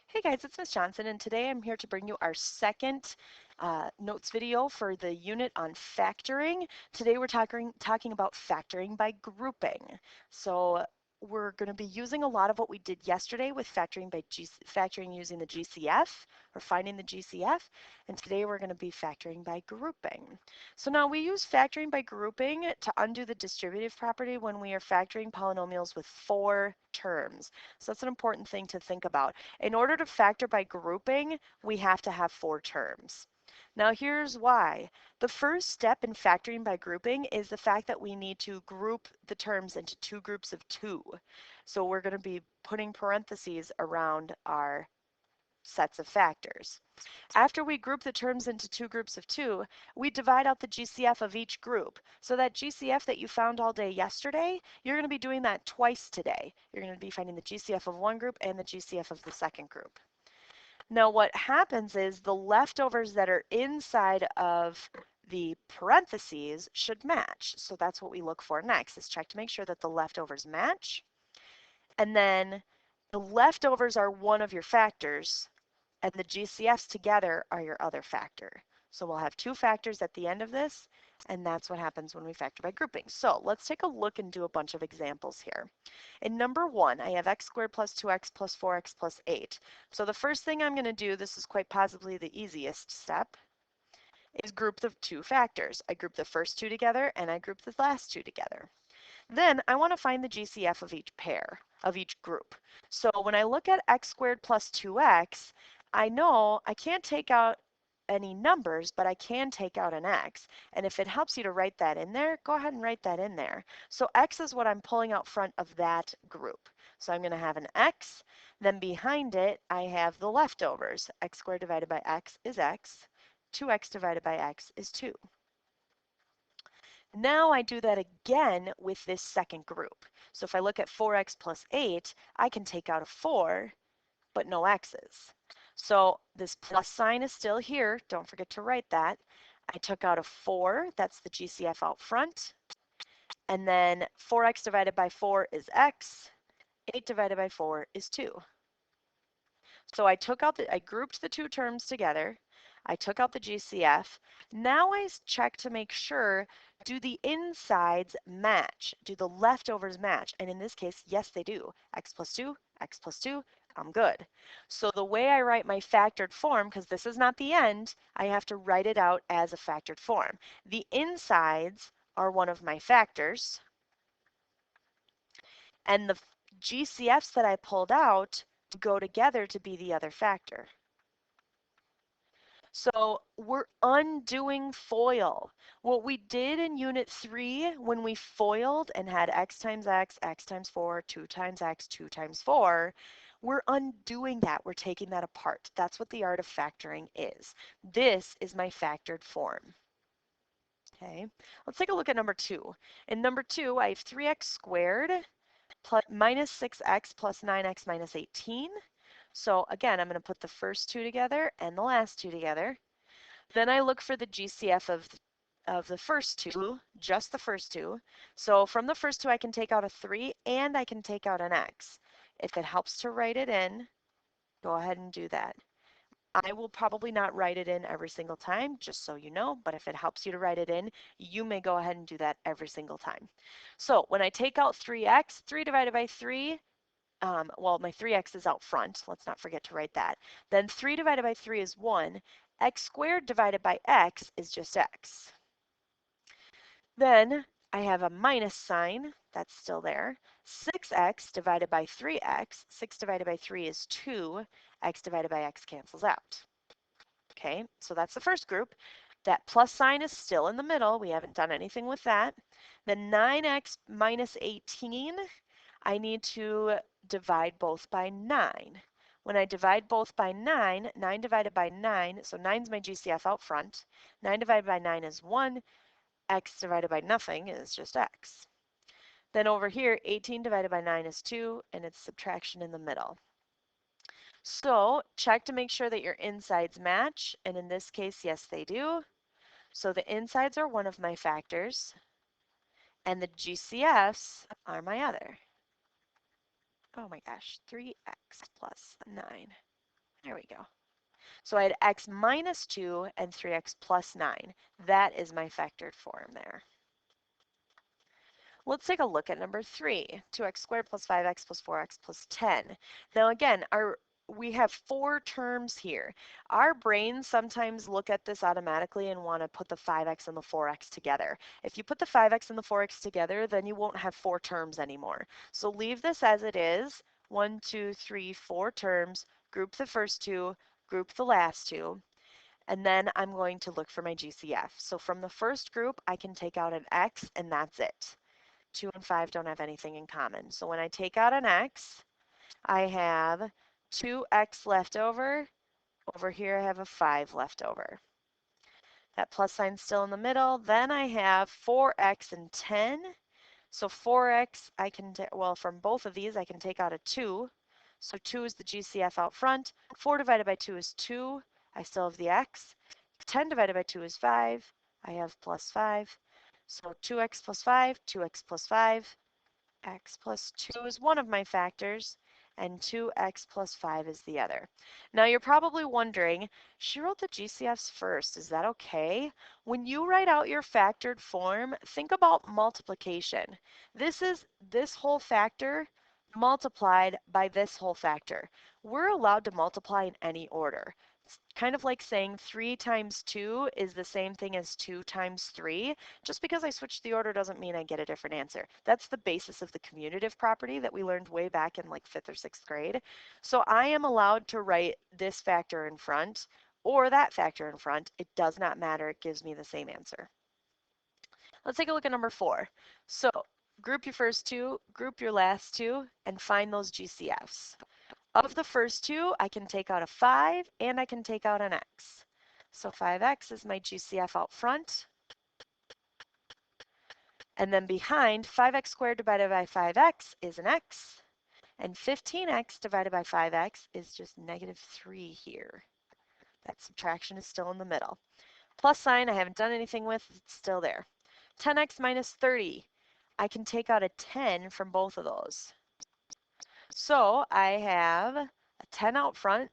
Hey guys, it's Miss Johnson, and today I'm here to bring you our second notes video for the unit on factoring. Today we're talking about factoring by grouping. So we're going to be using a lot of what we did yesterday with factoring using the GCF or finding the GCF, and today we're going to be factoring by grouping. So now we use factoring by grouping to undo the distributive property when we are factoring polynomials with 4 terms. So that's an important thing to think about. In order to factor by grouping, we have to have 4 terms. Now here's why. The first step in factoring by grouping is the fact that we need to group the terms into 2 groups of 2. So we're going to be putting parentheses around our sets of factors. After we group the terms into 2 groups of 2, we divide out the GCF of each group. So that GCF that you found all day yesterday, you're going to be doing that twice today. You're going to be finding the GCF of one group and the GCF of the second group. Now what happens is the leftovers that are inside of the parentheses should match. So that's what we look for next, is check to make sure that the leftovers match. And then the leftovers are one of your factors, and the GCFs together are your other factor. So we'll have 2 factors at the end of this, and that's what happens when we factor by grouping. So let's take a look and do a bunch of examples here. In number 1, I have x squared plus 2x plus 4x plus 8. So the first thing I'm going to do, this is quite possibly the easiest step, is group the 2 factors. I group the first 2 together, and I group the last 2 together. Then I want to find the GCF of each pair, of each group. So when I look at x squared plus 2x, I know I can't take out any numbers, but I can take out an x. And if it helps you to write that in there, go ahead and write that in there. So x is what I'm pulling out front of that group. So I'm going to have an x. Then behind it, I have the leftovers. X squared divided by x is x. 2x divided by x is 2. Now I do that again with this second group. So if I look at 4x plus 8, I can take out a 4, but no x's. So this plus sign is still here. Don't forget to write that. I took out a 4. That's the GCF out front. And then 4x divided by 4 is x. 8 divided by 4 is 2. So I grouped the 2 terms together. I took out the GCF. Now I check to make sure, do the insides match? Do the leftovers match? And in this case, yes, they do. X plus 2, x plus 2, I'm good. So the way I write my factored form, because this is not the end, I have to write it out as a factored form. The insides are one of my factors, and the GCFs that I pulled out go together to be the other factor. So we're undoing FOIL. What we did in Unit 3 when we FOILed and had x times x, x times 4, 2 times x, 2 times 4, we're undoing that. We're taking that apart. That's what the art of factoring is. This is my factored form. Okay, let's take a look at number 2. In number 2, I have 3x squared plus minus 6x plus 9x minus 18. So again, I'm going to put the first 2 together and the last 2 together. Then I look for the GCF of the first 2, just the first 2. So from the first 2, I can take out a 3 and I can take out an x. If it helps to write it in, go ahead and do that. I will probably not write it in every single time, just so you know, but if it helps you to write it in, you may go ahead and do that every single time. So when I take out 3x, 3 divided by 3, well, my 3x is out front. Let's not forget to write that. Then 3 divided by 3 is 1. X squared divided by x is just x. Then I have a minus sign. That's still there. 6x divided by 3x. 6 divided by 3 is 2. X divided by x cancels out. Okay, so that's the first group. That plus sign is still in the middle. We haven't done anything with that. Then 9x minus 18, I need to divide both by 9. When I divide both by 9, 9 divided by 9, so 9 is my GCF out front. 9 divided by 9 is 1. X divided by nothing is just x. Then over here, 18 divided by 9 is 2, and it's subtraction in the middle. So check to make sure that your insides match, and in this case, yes, they do. So the insides are one of my factors, and the GCFs are my other. Oh my gosh, 3x plus 9. There we go. So I had x minus 2 and 3x plus 9. That is my factored form there. Let's take a look at number 3, 2x squared plus 5x plus 4x plus 10. Now again, we have 4 terms here. Our brains sometimes look at this automatically and want to put the 5x and the 4x together. If you put the 5x and the 4x together, then you won't have 4 terms anymore. So leave this as it is. 1, 2, 3, 4 terms. Group the first 2, group the last 2. And then I'm going to look for my GCF. So from the first group, I can take out an x, and that's it. 2 and 5 don't have anything in common. So when I take out an x, I have 2x left over. Over here I have a 5 left over. That plus sign's still in the middle. Then I have 4x and 10. So 4x, I can, well, from both of these, I can take out a 2. So 2 is the GCF out front. 4 divided by 2 is 2. I still have the x. 10 divided by 2 is 5. I have plus 5. So 2x plus 5, 2x plus 5. X plus 2 is one of my factors, and 2x plus 5 is the other. Now you're probably wondering, she wrote the GCFs first, is that okay? When you write out your factored form, think about multiplication. This is this whole factor multiplied by this whole factor. We're allowed to multiply in any order. It's kind of like saying 3 times 2 is the same thing as 2 times 3. Just because I switched the order doesn't mean I get a different answer. That's the basis of the commutative property that we learned way back in like 5th or 6th grade. So I am allowed to write this factor in front or that factor in front. It does not matter. It gives me the same answer. Let's take a look at number 4. So group your first 2, group your last 2, and find those GCFs. Of the first 2, I can take out a 5 and I can take out an x. So 5x is my GCF out front. And then behind, 5x squared divided by 5x is an x. And 15x divided by 5x is just negative 3 here. That subtraction is still in the middle. Plus sign, I haven't done anything with, it's still there. 10x minus 30. I can take out a 10 from both of those. So I have a 10 out front,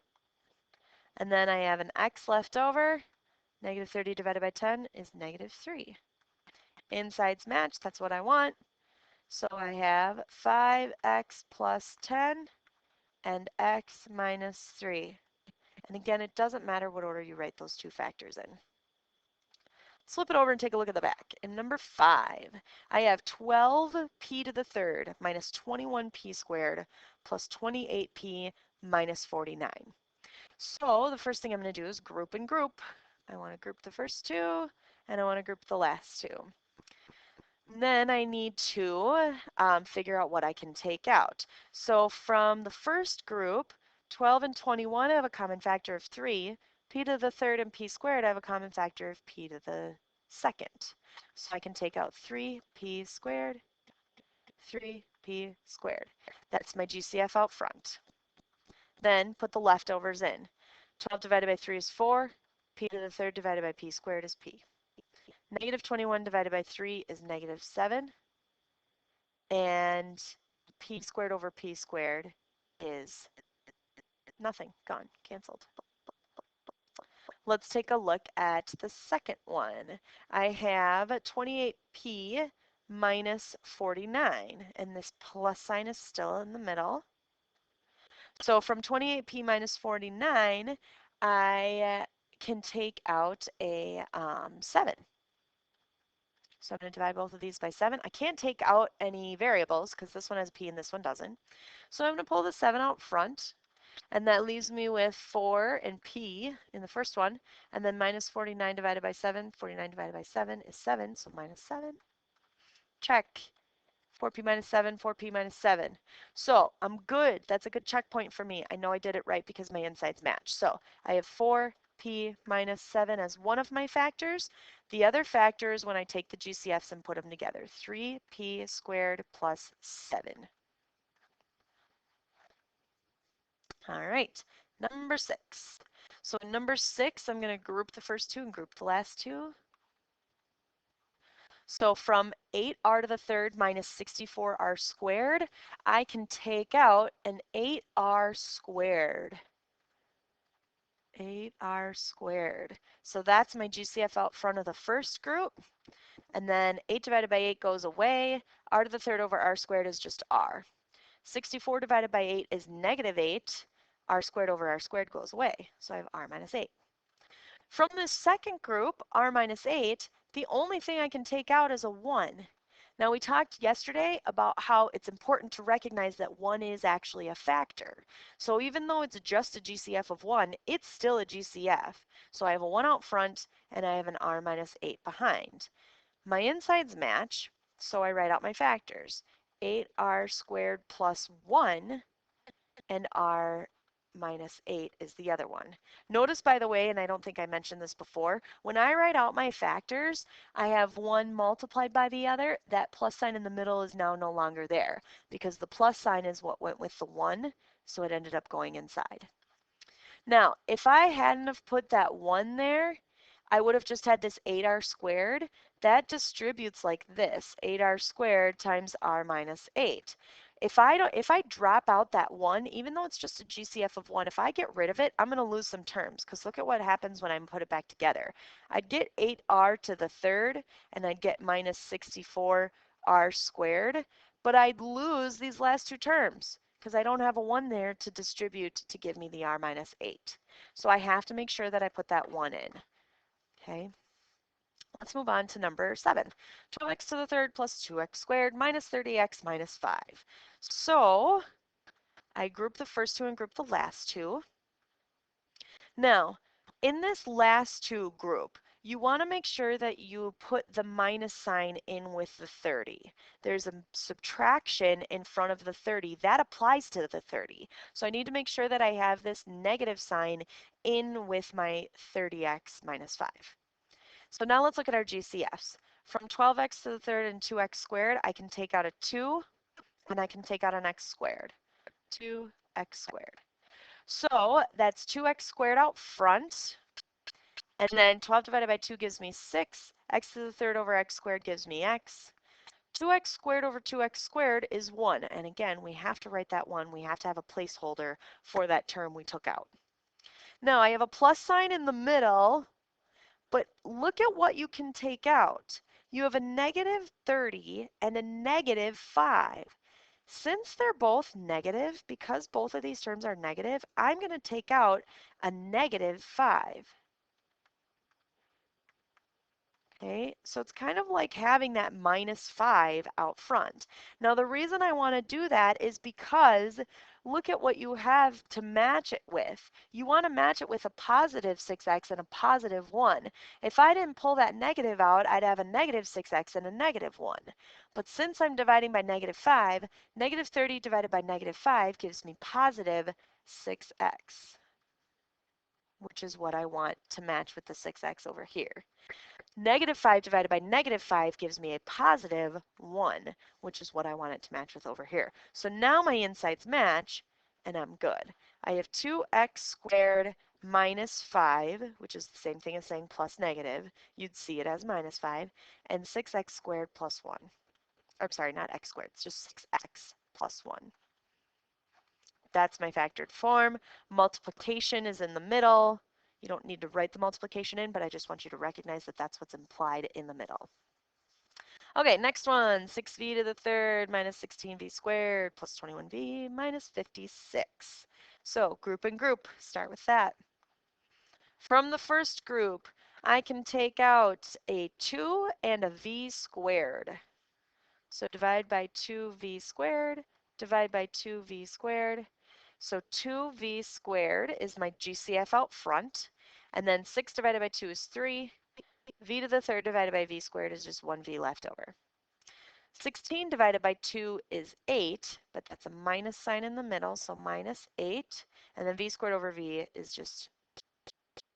and then I have an x left over. Negative 30 divided by 10 is negative 3. Insides match, that's what I want. So I have 5x plus 10 and x minus 3. And again, it doesn't matter what order you write those two factors in. Let's flip it over and take a look at the back. In number 5, I have 12p to the third minus 21p squared plus 28p minus 49. So the first thing I'm going to do is group and group. I want to group the first 2, and I want to group the last 2. Then I need to figure out what I can take out. So from the first group, 12 and 21 have a common factor of 3. P to the third and p squared have a common factor of p to the second. So I can take out 3p squared, 3p squared. That's my GCF out front. Then put the leftovers in. 12 divided by 3 is 4. P to the third divided by p squared is p. Negative 21 divided by 3 is negative 7. And p squared over p squared is nothing, gone, canceled. Let's take a look at the second one. I have 28p minus 49, and this plus sign is still in the middle. So from 28p minus 49, I can take out a 7. So I'm going to divide both of these by 7. I can't take out any variables because this one has p and this one doesn't. So I'm going to pull the 7 out front, and that leaves me with 4 and p in the first one, and then minus 49 divided by 7. 49 divided by 7 is 7, so minus 7. Check. 4p minus 7, 4p minus 7. So I'm good. That's a good checkpoint for me. I know I did it right because my insides match. So I have 4p minus 7 as one of my factors. The other factor is when I take the GCFs and put them together. 3p squared plus 7. All right, number 6. So in number 6, I'm going to group the first 2 and group the last 2. So from 8r to the third minus 64r squared, I can take out an 8r squared. 8r squared. So that's my GCF out front of the first group. And then 8 divided by 8 goes away. R to the third over r squared is just r. 64 divided by 8 is negative 8. R squared over r squared goes away. So I have r minus 8. From this second group, r minus 8, the only thing I can take out is a 1. Now we talked yesterday about how it's important to recognize that 1 is actually a factor. So even though it's just a GCF of 1, it's still a GCF. So I have a 1 out front and I have an r minus 8 behind. My insides match, so I write out my factors. 8r squared plus 1 and r minus 8 is the other one. Notice, by the way, and I don't think I mentioned this before, when I write out my factors, I have one multiplied by the other. That plus sign in the middle is now no longer there because the plus sign is what went with the 1, so it ended up going inside. Now, if I hadn't have put that 1 there, I would have just had this 8r squared. That distributes like this, 8r squared times r minus 8. If I drop out that 1, even though it's just a GCF of 1, if I get rid of it, I'm going to lose some terms because look at what happens when I put it back together. I'd get 8r to the third and I'd get minus 64r squared, but I'd lose these last two terms because I don't have a 1 there to distribute to give me the r minus 8. So I have to make sure that I put that 1 in. Okay. Let's move on to number 7. 12x to the third plus 2x squared minus 30x minus 5. So I group the first two and group the last two. Now, in this last two group, you want to make sure that you put the minus sign in with the 30. There's a subtraction in front of the 30. That applies to the 30. So I need to make sure that I have this negative sign in with my 30x minus 5. So now let's look at our GCFs. From 12x to the third and 2x squared, I can take out a 2 and I can take out an x squared. 2x squared. So that's 2x squared out front. And then 12 divided by 2 gives me 6. X to the third over x squared gives me x. 2x squared over 2x squared is 1. And again, we have to write that 1. We have to have a placeholder for that term we took out. Now I have a plus sign in the middle. But look at what you can take out. You have a negative 30 and a negative 5. Since they're both negative, because both of these terms are negative, I'm going to take out a negative 5. Okay, so it's kind of like having that minus 5 out front. Now the reason I want to do that is because look at what you have to match it with. You want to match it with a positive 6x and a positive 1. If I didn't pull that negative out, I'd have a negative 6x and a negative 1. But since I'm dividing by negative 5, negative 30 divided by negative 5 gives me positive 6x, which is what I want to match with the 6x over here. Negative 5 divided by negative 5 gives me a positive 1, which is what I want it to match with over here. So now my insides match, and I'm good. I have 2x squared minus 5, which is the same thing as saying plus negative. You'd see it as minus 5, and 6x squared plus 1. I'm sorry, not x squared. It's just 6x plus 1. That's my factored form. Multiplication is in the middle. You don't need to write the multiplication in, but I just want you to recognize that that's what's implied in the middle. Okay, next one, 6v to the third minus 16v squared plus 21v minus 56. So group and group, start with that. From the first group, I can take out a 2 and a v squared. So divide by 2v squared, divide by 2v squared. So 2v squared is my GCF out front. And then 6 divided by 2 is 3. V to the third divided by v squared is just 1v left over. 16 divided by 2 is 8, but that's a minus sign in the middle, so minus 8. And then v squared over v is just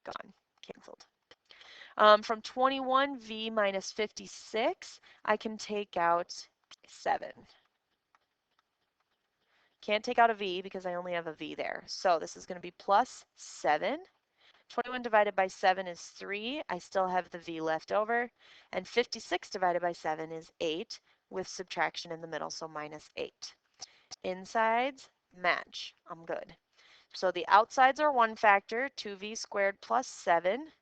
gone, canceled. From 21v minus 56, I can take out 7. Can't take out a v because I only have a v there. So this is going to be plus 7. 21 divided by 7 is 3. I still have the v left over. And 56 divided by 7 is 8 with subtraction in the middle, so minus 8. Insides match. I'm good. So the outsides are one factor, 2v squared plus 7,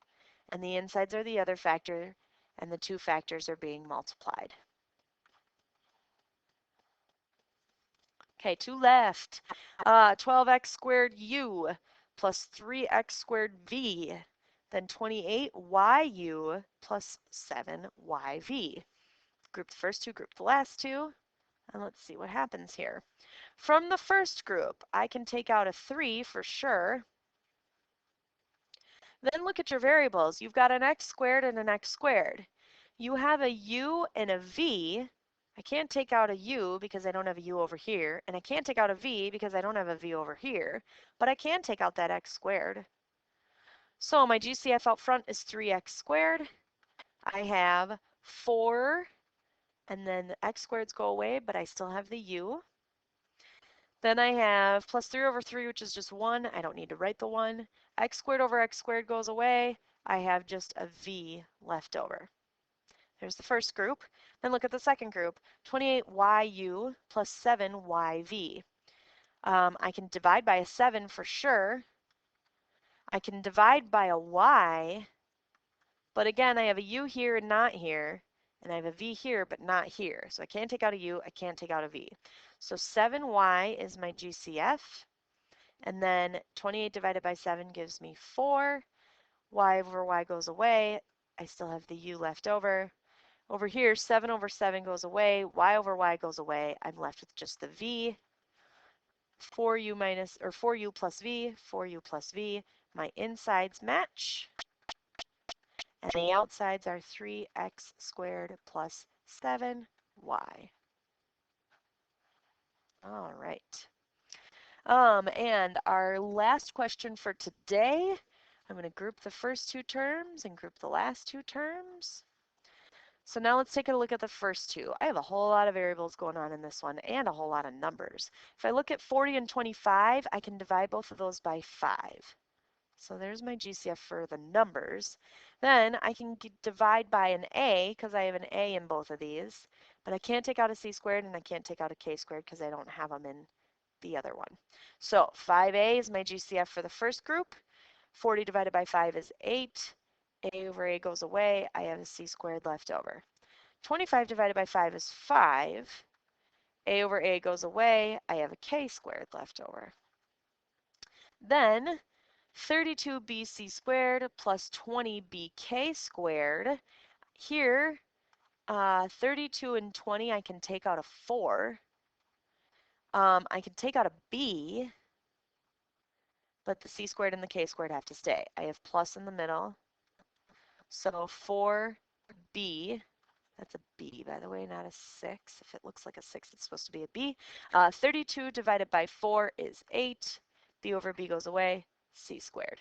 and the insides are the other factor, and the two factors are being multiplied. Okay, two left. 12x squared u plus 3x squared v, then 28yu plus 7yv. Group the first two, group the last two, and let's see what happens here. From the first group, I can take out a 3 for sure. Then look at your variables. You've got an x squared and an x squared. You have a u and a v. I can't take out a u because I don't have a u over here, and I can't take out a v because I don't have a v over here, but I can take out that x squared. So my GCF out front is 3x squared. I have 4, and then the x squareds go away, but I still have the u. Then I have plus 3 over 3, which is just 1. I don't need to write the 1. X squared over x squared goes away. I have just a v left over. There's the first group. Then look at the second group, 28yu plus 7yv. I can divide by a 7 for sure. I can divide by a y, but again, I have a u here and not here, and I have a v here but not here. So I can't take out a u, I can't take out a v. So 7y is my GCF, and then 28 divided by 7 gives me 4. Y over y goes away. I still have the u left over. Over here, 7 over 7 goes away. Y over y goes away. I'm left with just the v. 4u plus v, 4u plus v. My insides match. And the outsides are 3x squared plus 7y. All right. And our last question for today, I'm going to group the first two terms and group the last two terms. So now let's take a look at the first two. I have a whole lot of variables going on in this one and a whole lot of numbers. If I look at 40 and 25, I can divide both of those by 5. So there's my GCF for the numbers. Then I can divide by an a because I have an a in both of these, but I can't take out a c squared and I can't take out a k squared because I don't have them in the other one. So 5a is my GCF for the first group. 40 divided by 5 is 8. A over a goes away. I have a c squared left over. 25 divided by 5 is 5. A over a goes away. I have a k squared left over. Then 32bc squared plus 20bk squared. Here, 32 and 20, I can take out a 4. I can take out a b, but the c squared and the k squared have to stay. I have plus in the middle. So 4b, that's a b, by the way, not a 6. If it looks like a 6, it's supposed to be a b. 32 divided by 4 is 8. b over b goes away, c squared.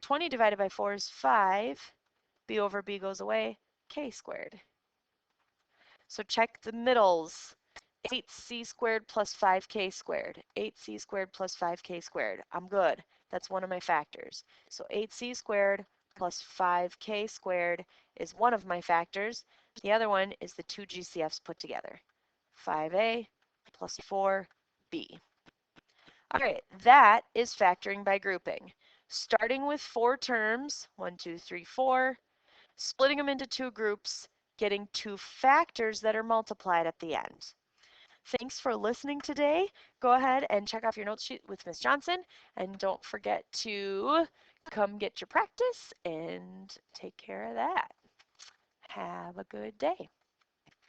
20 divided by 4 is 5. B over B goes away, k squared. So check the middles. 8c squared plus 5k squared. 8c squared plus 5k squared. I'm good. That's one of my factors. So 8c squared plus 5k squared is one of my factors. The other one is the two GCFs put together. 5a plus 4b. All right, that is factoring by grouping. Starting with 4 terms, 1, 2, 3, 4, splitting them into 2 groups, getting 2 factors that are multiplied at the end. Thanks for listening today. Go ahead and check off your note sheet with Ms. Johnson, and don't forget to come get your practice and take care of that. Have a good day.